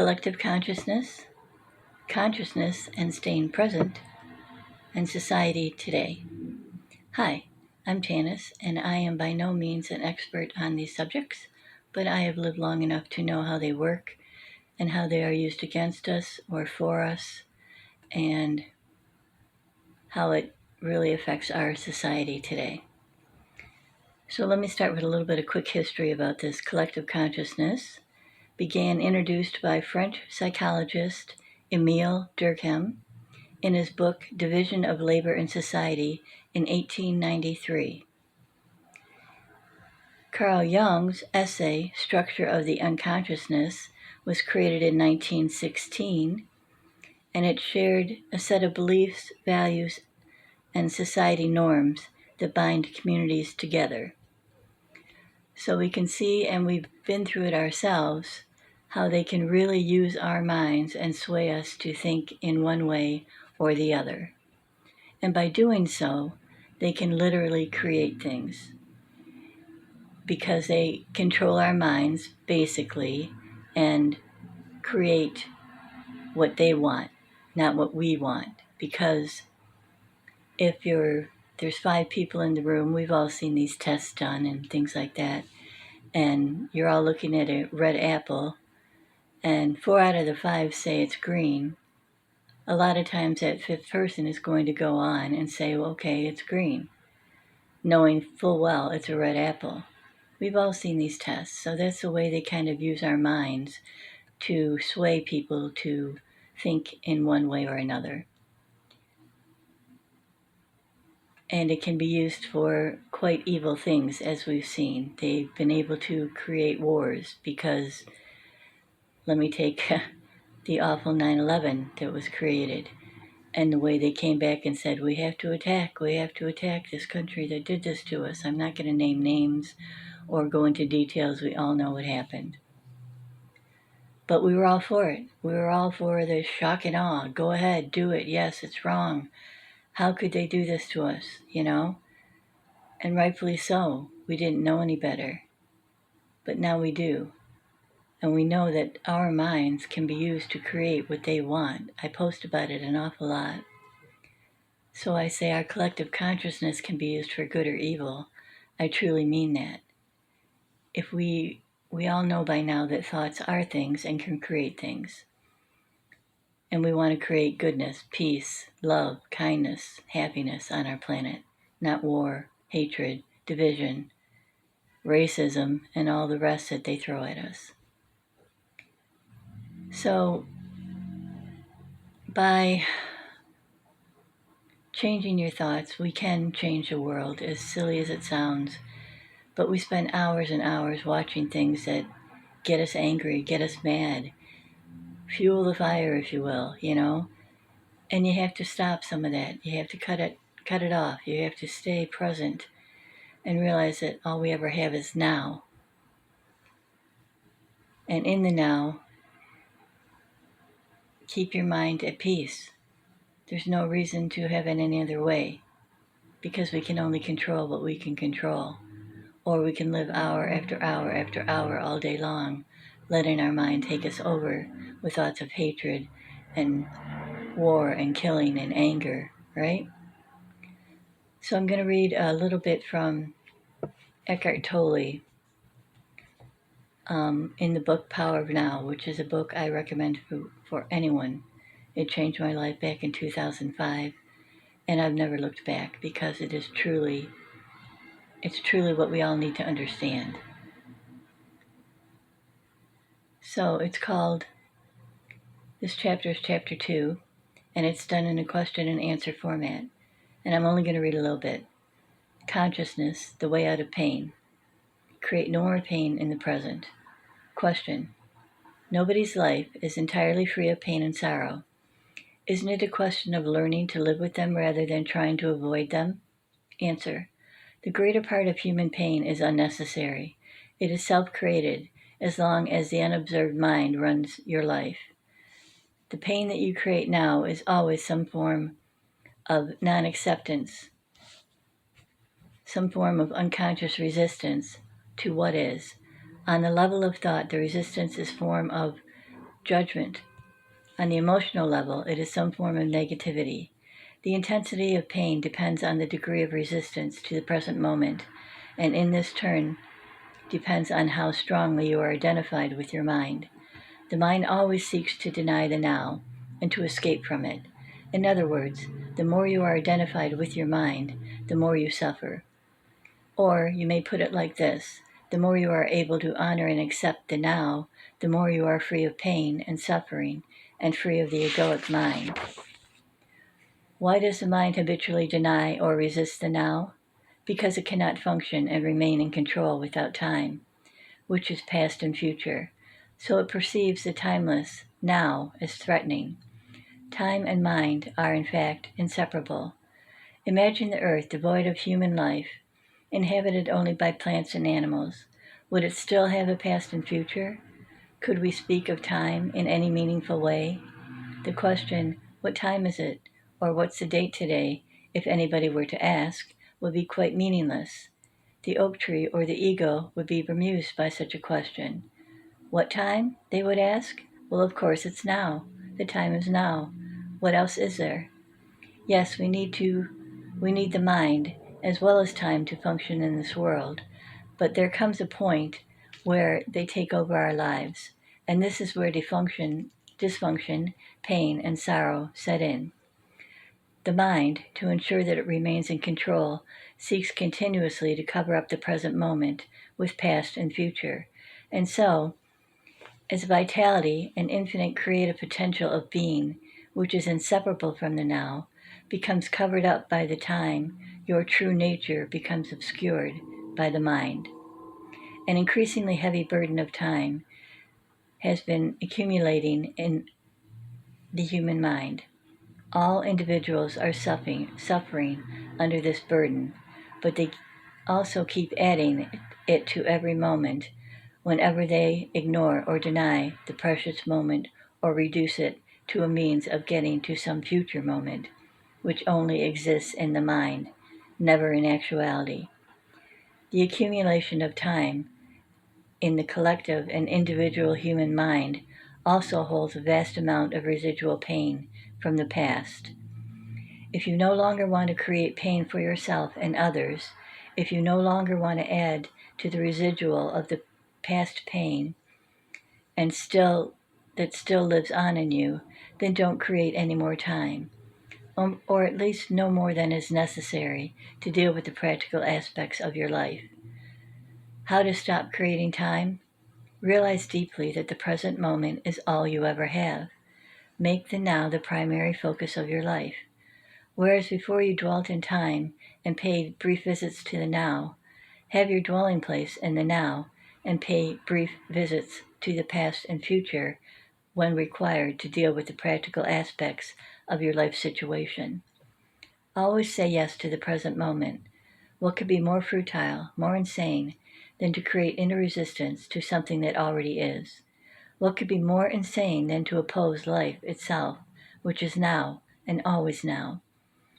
collective consciousness, consciousness and staying present, and society today. Hi, I'm Tanis, and I am by no means an expert on these subjects, but I have lived long enough to know how they work and how they are used against us or for us, and how it really affects our society today. So let me start with a little bit of quick history about this collective consciousness. Began introduced by French psychologist Émile Durkheim in his book Division of Labor and Society in 1893. Carl Jung's essay Structure of the Unconsciousness was created in 1916, and it shared a set of beliefs, values, and society norms that bind communities together. So we can see, and we've been through it ourselves, how they can really use our minds and sway us to think in one way or the other. And by doing so, they can literally create things because they control our minds, basically, and create what they want, not what we want. Because if there's 5 people in the room, we've all seen these tests done and things like that, and you're all looking at a red apple, and 4 out of the 5 say it's green, a lot of times that 5th person is going to go on and say, well, okay, it's green, knowing full well it's a red apple. We've all seen these tests, so that's the way they kind of use our minds to sway people to think in one way or another. And it can be used for quite evil things, as we've seen. They've been able to create wars because, let me take the awful 9/11 that was created, and the way they came back and said, we have to attack this country that did this to us. I'm not going to name names or go into details. We all know what happened. But we were all for it. We were all for the shock and awe. Go ahead, do it. Yes, it's wrong. How could they do this to us, And rightfully so. We didn't know any better. But now we do. And we know that our minds can be used to create what they want. I post about it an awful lot. So I say our collective consciousness can be used for good or evil. I truly mean that. If we all know by now that thoughts are things and can create things. And we want to create goodness, peace, love, kindness, happiness on our planet, not war, hatred, division, racism, and all the rest that they throw at us. So, by changing your thoughts, we can change the world, as silly as it sounds. But we spend hours and hours watching things that get us angry, get us mad, fuel the fire, if you will, And you have to stop some of that. You have to cut it off. You have to stay present and realize that all we ever have is now. And in the now, keep your mind at peace. There's no reason to have it any other way, because we can only control what we can control. Or we can live hour after hour after hour all day long, letting our mind take us over with thoughts of hatred and war and killing and anger, right? So I'm going to read a little bit from Eckhart Tolle in the book Power of Now, which is a book I recommend for anyone. It changed my life back in 2005, and I've never looked back because it's truly what we all need to understand. So it's called, this chapter is chapter 2, and it's done in a question and answer format. And I'm only going to read a little bit. Consciousness, the way out of pain. Create no more pain in the present. Question. Nobody's life is entirely free of pain and sorrow. Isn't it a question of learning to live with them rather than trying to avoid them? Answer. The greater part of human pain is unnecessary. It is self-created, as long as the unobserved mind runs your life. The pain that you create now is always some form of non-acceptance, some form of unconscious resistance to what is. On the level of thought, the resistance is form of judgment. On the emotional level, it is some form of negativity. The intensity of pain depends on the degree of resistance to the present moment, and in this turn depends on how strongly you are identified with your mind. The mind always seeks to deny the now and to escape from it. In other words, the more you are identified with your mind, the more you suffer. Or you may put it like this: the more you are able to honor and accept the now, the more you are free of pain and suffering and free of the egoic mind. Why does the mind habitually deny or resist the now? Because it cannot function and remain in control without time, which is past and future. So it perceives the timeless now as threatening. Time and mind are, in fact, inseparable. Imagine the earth devoid of human life, inhabited only by plants and animals. Would it still have a past and future? Could we speak of time in any meaningful way? The question, what time is it, or what's the date today, if anybody were to ask, would be quite meaningless. The oak tree or the ego would be bemused by such a question. What time? They would ask. Well, of course it's now. The time is now. What else is there? Yes, we need the mind as well as time to function in this world, but there comes a point where they take over our lives, and this is where dysfunction, pain, and sorrow set in. The mind, to ensure that it remains in control, seeks continuously to cover up the present moment with past and future. And so, as vitality and infinite creative potential of being, which is inseparable from the now, becomes covered up by the time, your true nature becomes obscured by the mind. An increasingly heavy burden of time has been accumulating in the human mind. All individuals are suffering under this burden, but they also keep adding it to every moment whenever they ignore or deny the precious moment or reduce it to a means of getting to some future moment, which only exists in the mind, never in actuality. The accumulation of time in the collective and individual human mind also holds a vast amount of residual pain from the past. If you no longer want to create pain for yourself and others, if you no longer want to add to the residual of the past pain and still lives on in you, then don't create any more time, or at least no more than is necessary to deal with the practical aspects of your life. How to stop creating time? Realize deeply that the present moment is all you ever have. Make the now the primary focus of your life. Whereas before you dwelt in time and paid brief visits to the now, have your dwelling place in the now and pay brief visits to the past and future when required to deal with the practical aspects of your life situation. Always say yes to the present moment. What could be more futile, more insane, than to create inner resistance to something that already is? What could be more insane than to oppose life itself, which is now and always now?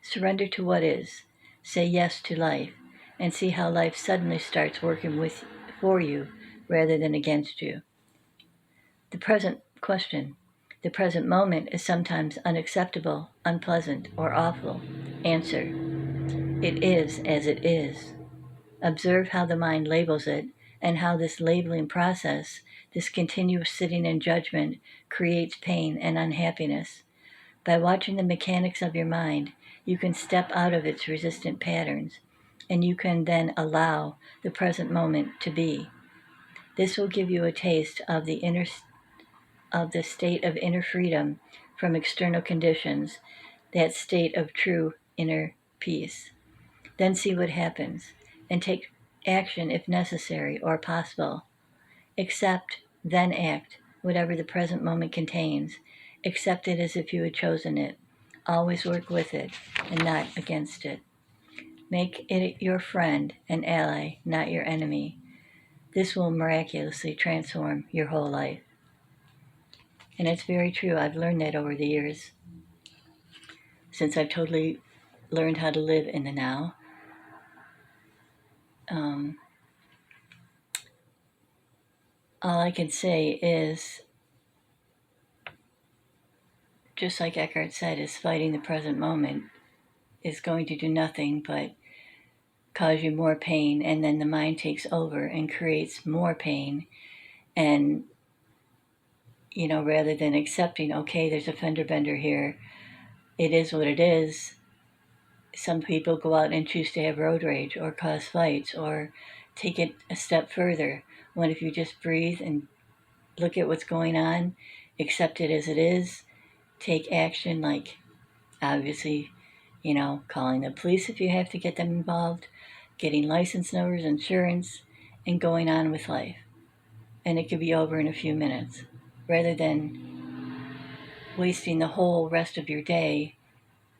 Surrender to what is. Say yes to life, and see how life suddenly starts working for you rather than against you. The present question. The present moment is sometimes unacceptable, unpleasant, or awful. Answer. It is as it is. Observe how the mind labels it and how this labeling process, this continuous sitting in judgment, creates pain and unhappiness. By watching the mechanics of your mind, you can step out of its resistant patterns, and you can then allow the present moment to be. This will give you a taste of the state of inner freedom from external conditions, that state of true inner peace. Then see what happens, and take action if necessary or possible. Accept, then act, whatever the present moment contains. Accept it as if you had chosen it. Always work with it and not against it. Make it your friend and ally, not your enemy. This will miraculously transform your whole life. And it's very true. I've learned that over the years, since I've totally learned how to live in the now. All I can say is just like Eckhart said, is fighting the present moment is going to do nothing but cause you more pain, and then the mind takes over and creates more pain. And rather than accepting, okay, there's a fender bender here, it is what it is. Some people go out and choose to have road rage or cause fights or take it a step further. When if you just breathe and look at what's going on, accept it as it is, take action, like obviously, calling the police if you have to get them involved, getting license numbers, insurance, and going on with life. And it could be over in a few minutes, rather than wasting the whole rest of your day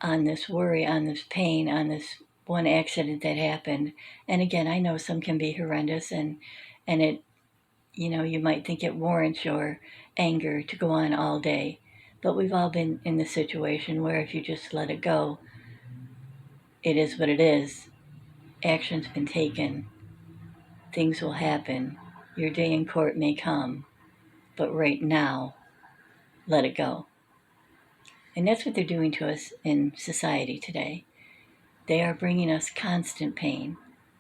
on this worry, on this pain, on this one accident that happened. And again, I know some can be horrendous, and it, you might think it warrants your anger to go on all day. But we've all been in the situation where if you just let it go, it is what it is. Action's been taken. Things will happen. Your day in court may come. But right now, let it go. And that's what they're doing to us in society today. They are bringing us constant pain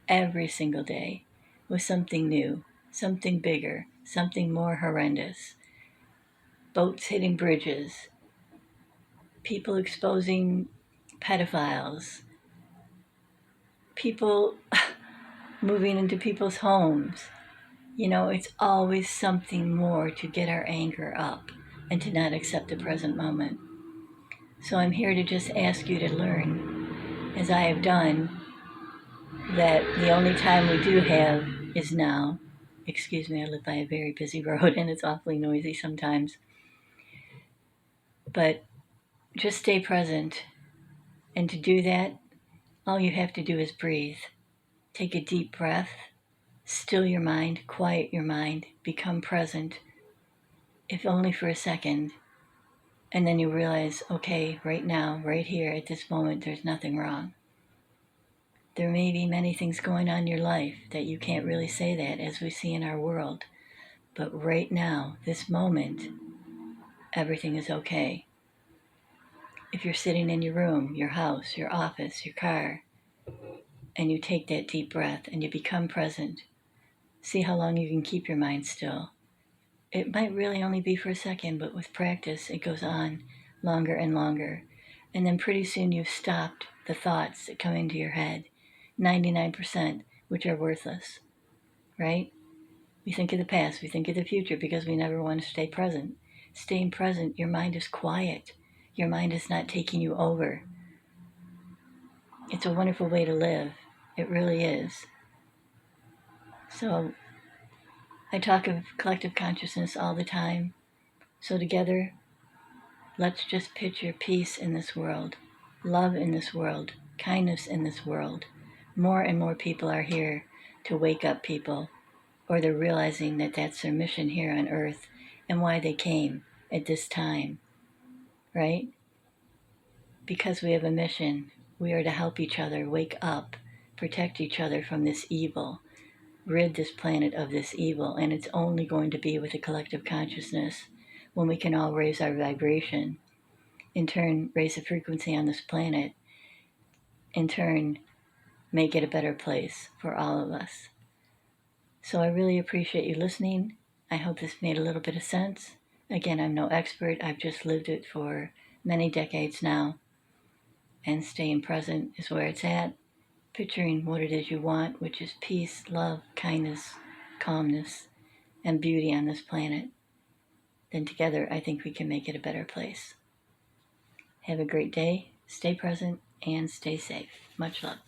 every single day with something new, something bigger, something more horrendous. Boats hitting bridges, people exposing pedophiles, people moving into people's homes. It's always something more to get our anger up and to not accept the present moment. So I'm here to just ask you to learn, as I have done, that the only time we do have is now. Excuse me, I live by a very busy road and it's awfully noisy sometimes. But just stay present. And to do that, all you have to do is breathe. Take a deep breath, still your mind, quiet your mind, become present, if only for a second. And then you realize, okay, right now, right here, at this moment, there's nothing wrong. There may be many things going on in your life that you can't really say that, as we see in our world. But right now, this moment, everything is okay. If you're sitting in your room, your house, your office, your car, and you take that deep breath and you become present, see how long you can keep your mind still. It might really only be for a second, but with practice, it goes on longer and longer. And then pretty soon you've stopped the thoughts that come into your head, 99%, which are worthless, right? We think of the past, we think of the future because we never want to stay present. Staying present, your mind is quiet. Your mind is not taking you over. It's a wonderful way to live. It really is. So I talk of collective consciousness all the time. So together, let's just picture peace in this world, love in this world, kindness in this world. More and more people are here to wake up people, or they're realizing that that's their mission here on earth and why they came at this time, right? Because we have a mission. We are to help each other wake up, protect each other from this evil, rid this planet of this evil, and it's only going to be with a collective consciousness when we can all raise our vibration, in turn raise the frequency on this planet, in turn make it a better place for all of us. So I really appreciate you listening. I hope this made a little bit of sense. Again, I'm no expert. I've just lived it for many decades now. And staying present is where it's at. Picturing what it is you want, which is peace, love, kindness, calmness, and beauty on this planet. Then together, I think we can make it a better place. Have a great day. Stay present and stay safe. Much love.